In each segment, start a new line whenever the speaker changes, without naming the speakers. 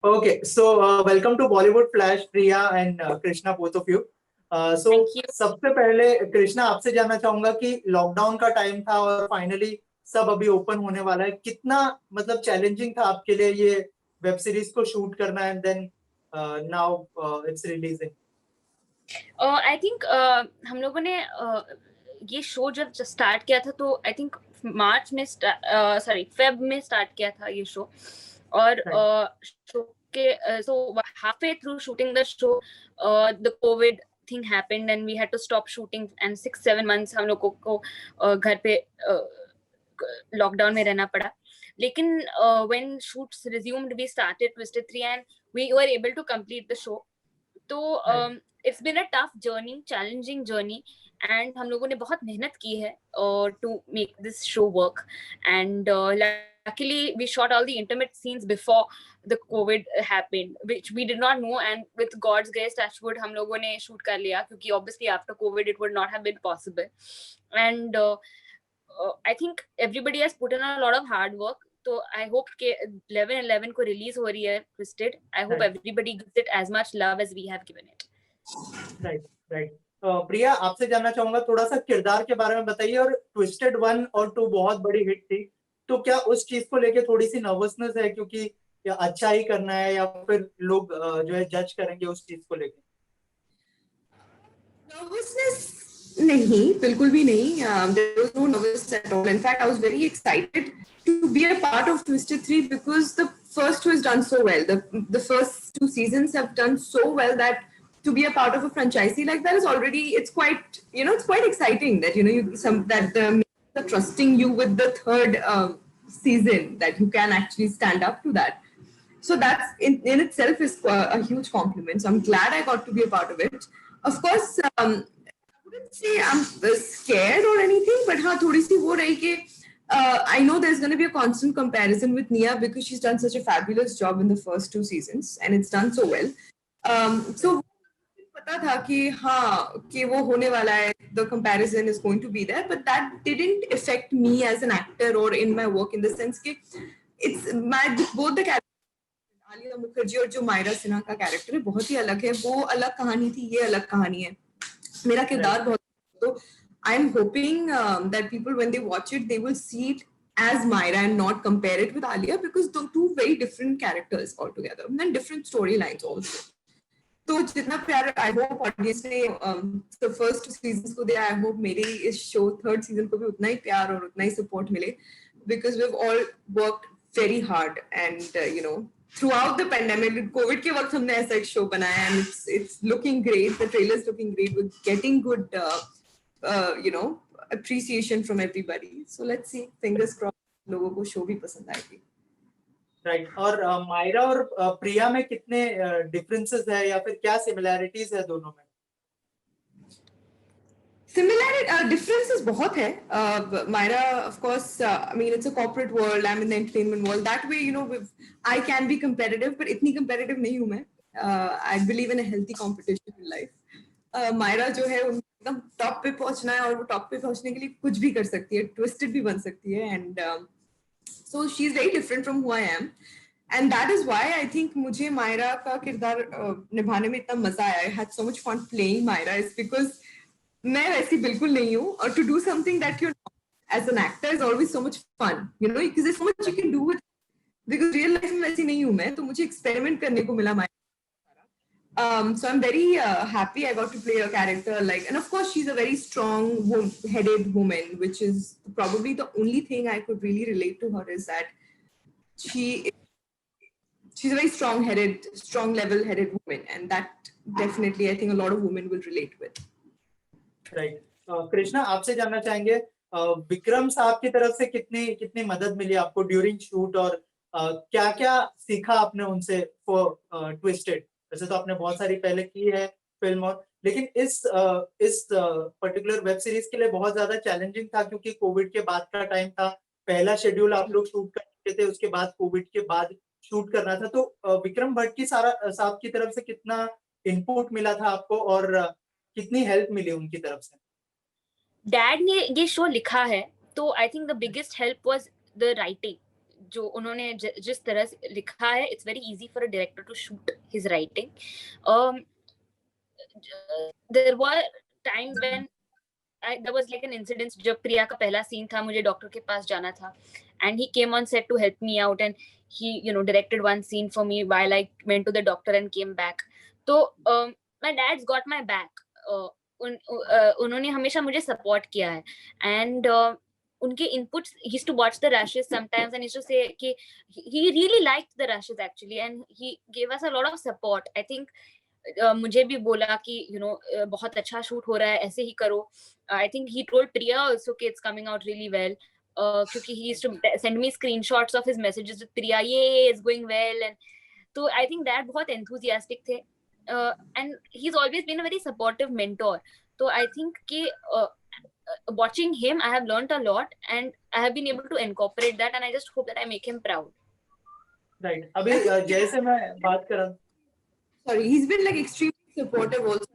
Okay, so welcome to Bollywood Flash, Priya and Krishna, both of you. So
Thank you.
सबसे पहले कृष्णा आपसे जानना चाहूंगा कि लॉकडाउन का टाइम था और फाइनली सब अभी ओपन होने वाला है, कितना मतलब चैलेंजिंग था आपके लिए ये वेब सीरीज को शूट करना and then now it's releasing.
I think हम लोगों ने ये शो जब स्टार्ट किया था तो आई थिंक मार्च में फेब में स्टार्ट किया था ये शो. और शो के सो halfway through shooting the show the covid thing happened and we had to stop shooting and 6-7 months हम लोगों को घर पे लॉकडाउन में रहना पड़ा. लेकिन when shoots resumed we started Twisted 3 and we were able to complete the show. तो it's been a tough journey, challenging journey, and हम लोगों ने बहुत मेहनत की है to make this show work. And luckily we shot all the intimate scenes before the COVID happened, which we did not know, and with God's grace, touchwood, हम लोगों ने shoot कर लिया क्योंकि obviously after COVID it would not have been possible. And I think everybody has put in a lot of hard work. तो I hope कि 11/11 को release हो रही है Twisted. I hope everybody gives it as much love as we have given it.
Right right. Priya आपसे जानना चाहूंगा थोड़ा सा किरदार के बारे में बताइए. और ट्विस्टेड 1 और 2 बहुत बड़ी हिट थी, तो क्या उस चीज को लेके थोड़ी सी नर्वसनेस है क्योंकि या अच्छा ही करना है या फिर लोग जो है जज करेंगे उस चीज को लेके?
नर्वसनेस नहीं, बिल्कुल भी नहीं. There was no nervous at all. In fact, I was very excited to be a part of Twisted 3 because the first two has done so well. The first two seasons have done so well that to be a part of a franchisee like that is already, it's quite, it's quite exciting that they're trusting you with the third season, that you can actually stand up to that. So that's in itself is a huge compliment. So I'm glad I got to be a part of it. Of course, I wouldn't say I'm scared or anything, but हाँ थोड़ी सी वो रही कि I know there's going to be a constant comparison with Nia because she's done such a fabulous job in the first two seasons and it's done so well. So पता था कि हाँ कि वो होने वाला है, the comparison is going to be there, but that didn't affect me as an actor or in my work in the sense कि it's my both the characters, Alia Mukherjee और जो मायरा सिन्हा का कैरेक्टर है बहुत ही अलग है. वो अलग कहानी थी, ये अलग कहानी है. मेरा किरदार बहुत, तो I am hoping that people when they watch it they will see it as Myra and not compare it with Alia because they're two very different characters altogether and different storylines also. तो जितना प्यार I hope audience ने the first two seasons को दिया, I hope मेरे इस show third season को भी उतना ही प्यार और उतना ही सपोर्ट मिले because we've all worked very hard and throughout the pandemic, COVID के वक्त हमने ऐसा एक शो बनाया and it's looking great. The trailer's looking great with getting good appreciation from everybody. So let's see, fingers crossed लोगों को show भी पसंद आएगी.
राइट. और मायरा और प्रिया में कितने डिफरेंसेस है या फिर क्या सिमिलैरिटीज है दोनों में?
Differences बहुत है. Myra, of course, I mean, it's a corporate world. I'm in the entertainment world. That way, I can be competitive, but इतनी competitive नहीं हूँ मैं. I believe in a healthy competition in life. Myra जो है एकदम top पे पहुंचना है और वो टॉप पे पहुंचने के लिए कुछ भी कर सकती है, ट्विस्टेड भी बन सकती है, and so she's very different from who I am. And that is why I think मुझे Myra का किरदार निभाने में इतना मजा आया. I had so much fun playing Myra is because मैं वैसी बिल्कुल नहीं हूँ. और to do something that you're not as an actor is always so much fun, because there's so much you can do with, because real life में वैसी नहीं हूँ मैं, तो मुझे experiment करने को मिला so I'm very happy I got to play a character like, and of course she's a very strong headed woman, which is probably the only thing I could really relate to her is that she's a very strong level headed woman, and that definitely I think a lot of women will relate with.
Right. Krishna आपसे जानना चाहेंगे विक्रम साहब की तरफ से कितनी मदद मिली आपको ड्यूरिंग शूट और क्या क्या सीखा आपने उनसे फॉर ट्विस्टेड? वैसे तो आपने बहुत सारी पहले की है फिल्म, और लेकिन इस पर्टिकुलर वेब सीरीज के लिए बहुत ज्यादा चैलेंजिंग था क्योंकि कोविड के बाद का टाइम था. पहला शेड्यूल आप लोग शूट कर चुके थे, उसके बाद कोविड के बाद शूट करना था. तो विक्रम भट्ट की साहब की तरफ से कितना इनपुट मिला था आपको और कितनी हेल्प मिली उनकी तरफ से?
डैड ने ये शो लिखा है तो I think the biggest help was the writing. जो उन्होंने जिस तरह से लिखा है, it's very easy for a director to shoot his writing. There were times when there was like an incident जब प्रिया का पहला सीन था, मुझे डॉक्टर के पास जाना था, and he came on set to help me out, and he directed one scene for me while I went to the doctor and came back. तो my dad's got my back. उन्होंने हमेशा मुझे support किया है, and उनके inputs, he used to watch the rushes sometimes and he used to say कि he really liked the rushes actually, and he gave us a lot of support. I think मुझे भी बोला कि बहुत अच्छा शूट हो रहा है, ऐसे ही करो. I think he told Priya also कि it's coming out really well, क्योंकि he used to send me screenshots of his messages with Priya, yeah, it's going well, and तो I think that बहुत enthusiastic थे, and he's always been a very supportive mentor. तो I think कि watching him, I have learned a lot and I have been able to incorporate that, and I just hope that I make him proud.
Right. अभी जैसे मैं बात कर रहा,
sorry, he's been like extremely supportive also.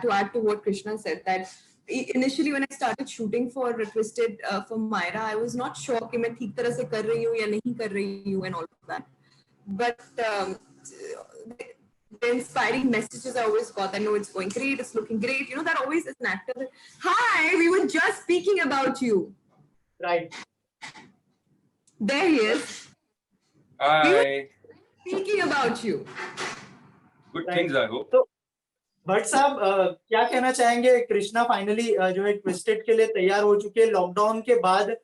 To add to what Krishna said, that initially when I started shooting for Twisted for Myra, I was not sure कि मैं ठीक तरह से कर रही हूँ या नहीं कर रही हूँ and all of that. But the inspiring messages I always got, I know it's going great, it's looking great. That always as an actor. Hi, we were just speaking about you.
Right.
There he is.
Hi.
We were speaking about you.
Good things, I hope.
तो भट्ट साहब क्या कहना चाहेंगे? Krishna finally जो है twisted के लिए तैयार हो चुके हैं. लॉकडाउन के बाद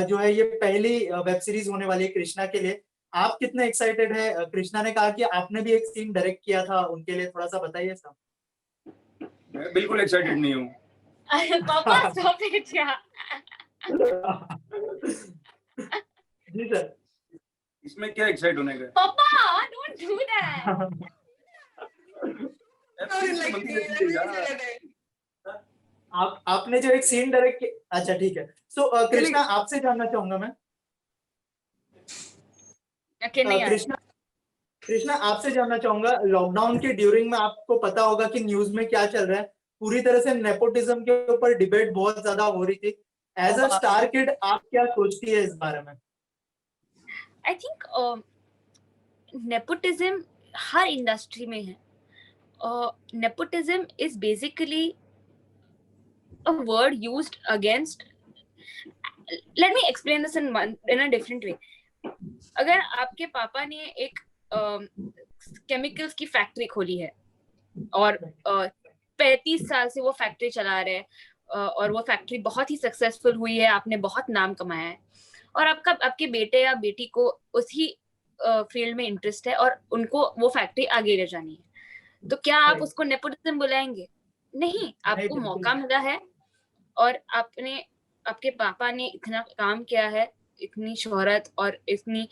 जो है ये पहली वेब सीरीज होने वाली है कृष्णा के लिए. आप कितने एक्साइटेड है? कृष्णा ने कहा कि आपने भी एक सीन डायरेक्ट किया था उनके लिए, थोड़ा सा बताइए साहब.
मैं बिल्कुल एक्साइटेड नहीं हूँ.
पापा stop it यार.
जी सर.
इसमें क्या एक्साइट होने का?
पापा don't do that.
आपने जो एक सीन डायरेक्ट किया, अच्छा ठीक है. सो कृष्णा आपसे जानना चाहूंगा मैं. कृष्णा आपसे जानना चाहूंगा, लॉकडाउन के ड्यूरिंग में आपको पता होगा कि न्यूज में क्या चल रहा है. पूरी तरह से नेपोटिज्म के ऊपर डिबेट बहुत ज्यादा हो रही थी. एज अ स्टार किड आप क्या सोचती है इस बारे में?
I think nepotism her industry में है. Nepotism is basically a word used against, let me explain this in a different way. अगर आपके पापा ने एक केमिकल्स की फैक्ट्री खोली है और 35 साल से वो फैक्ट्री चला रहे हैं और वो फैक्ट्री बहुत ही सक्सेसफुल हुई है, आपने बहुत नाम कमाया है, और आपके बेटे या बेटी को उसी फील्ड में इंटरेस्ट है और उनको वो फैक्ट्री आगे ले जानी है, तो क्या आप उसको नेपोटिज्म बुलाएंगे? नहीं. आपको मौका मिला है और आपके पापा ने इतना काम किया है, इतनी शोहरत और इतनी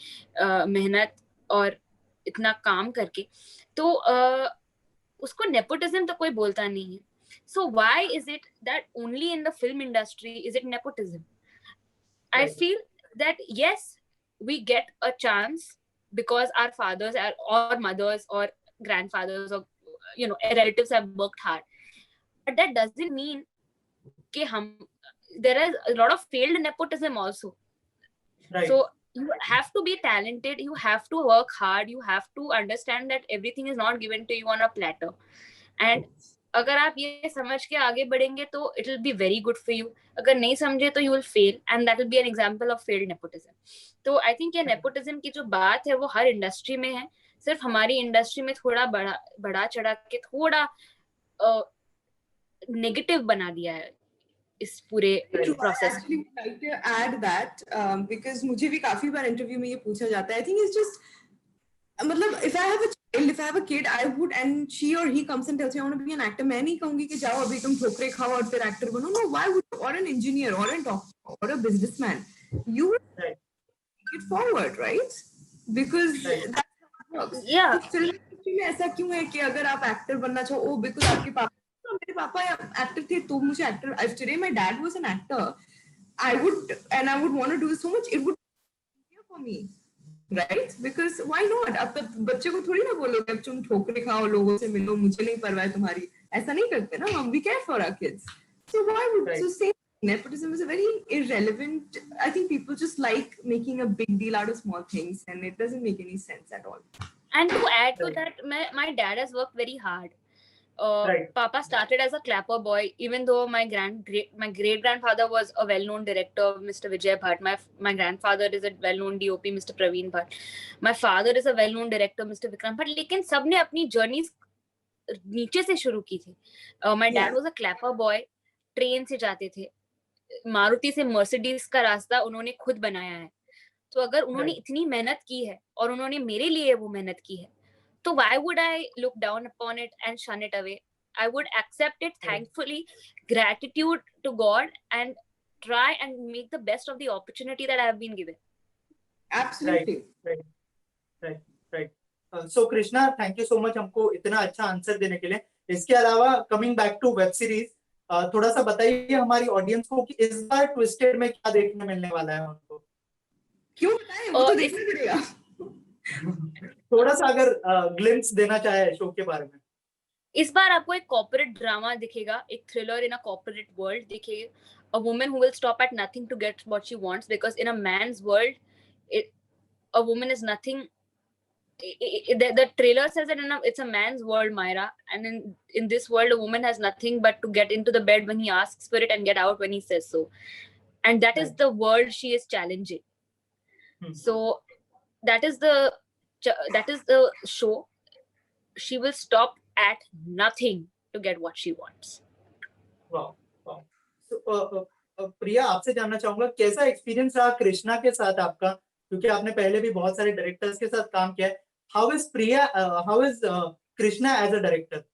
मेहनत और इतना काम करके, तो उसको नेपोटिज्म तो कोई बोलता नहीं है. So why is it that only in the film industry is it nepotism? I feel that yes, we get a chance because our fathers or mothers or grandfathers or relatives have worked hard, but that doesn't mean कि there is a lot of failed nepotism also.
Right.
So you have to be talented, you have to work hard, you have to understand that everything is not given to you on a platter, and अगर आप ये समझ के आगे बढ़ेंगे तो it will be very good for you. अगर नहीं समझे तो you will fail, and that will be an example of failed nepotism. तो I think ये nepotism की जो बात है वो हर इंडस्ट्री में है, सिर्फ हमारी इंडस्ट्री में थोड़ा बड़ा चढ़ा के थोड़ा नेगेटिव बना दिया है इस पूरे process.
Actually, I would like to add that because मुझे भी काफी बार इंटरव्यू में ये पूछा जाता है. I think it's just मतलब if I have a child, if I have a kid, I would, and she or he comes and tells me I want to be an actor, मैं नहीं कहूँगी कि जाओ अभी तुम ठोकरे खाओ और फिर एक्टर बनो. No, why would you? Or an engineer or a doctor or a businessman, you would take it forward, right? Because that's how it works.
Yeah.
Film industry में ऐसा क्यों है कि अगर आप एक्टर बनना चाहो, ओ बिकॉज आपके पापा, मेरे पापा एक्टर थे तो मुझे actor, if today my dad was an actor, I would want to do so much, it would be easier for me, right? Because why not? अब बच्चे को थोड़ी ना बोलोगे अब तुम ठोकरे खाओ, लोगों से मिलो, मुझे नहीं परवाह तुम्हारी, ऐसा नहीं करते ना हम. We care for our kids, so why would so same nepotism is a very irrelevant. I think people just like making a big deal out of small things, and it doesn't make any sense at all.
And to add to
Right.
that, my dad has worked very hard.
Right.
Papa started as a clapper boy, even though my great grandfather was a well-known director, Mr. Vijay Bhatt. My grandfather is a well-known DOP, Mr. Praveen Bhatt. My father is a well-known director, Mr. Vikram Bhatt. लेकिन सबने अपनी journeys नीचे से शुरू की थी. My dad was a clapper boy. Train से जाते थे. मारुति से मर्सिडीज का रास्ता उन्होंने खुद बनाया है. तो अगर उन्होंने
Right.
इतनी मेहनत की है और उन्होंने मेरे लिए वो मेहनत की है, तो why would I look down upon it and shun it away? I would accept it thankfully, gratitude to God, and try and make the best of the opportunity that I have been given.
Absolutely.
Right. So Krishna, thank you so much हमको इतना अच्छा answer देने के लिए. इसके अलावा coming back to web series, थोड़ा सा बताइए हमारी ऑडियंस को कि इस बार ट्विस्टेड में क्या देखने मिलने वाला है उनको.
क्यों बताएं? वो तो देखना पड़ेगा.
थोड़ा सा अगर ग्लिम्स देना चाहे शो के बारे में.
इस बार आपको एक कॉर्पोरेट ड्रामा दिखेगा, एक thriller in a corporate world दिखेगा. A woman who will stop at nothing to get what she wants, because in a man's world, a woman is nothing. The trailer says that it's a man's world, Myra, and in this world, a woman has nothing but to get into the bed when he asks for it and get out when he says so, and that is
Right.
the world she is challenging. So that is the show. She will stop at nothing to get what she wants.
वाह. So, प्रिया, आपसे जानना चाहूंगा कैसा experience रहा कृष्णा के साथ आपका, क्योंकि आपने पहले भी बहुत सारे डायरेक्टर्स के साथ काम किया है. How is Krishna as a director?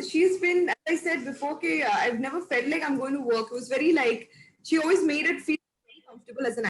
She's been, as I said before, I've never felt like I'm going to work. It was very like, she always made it feel very comfortable as an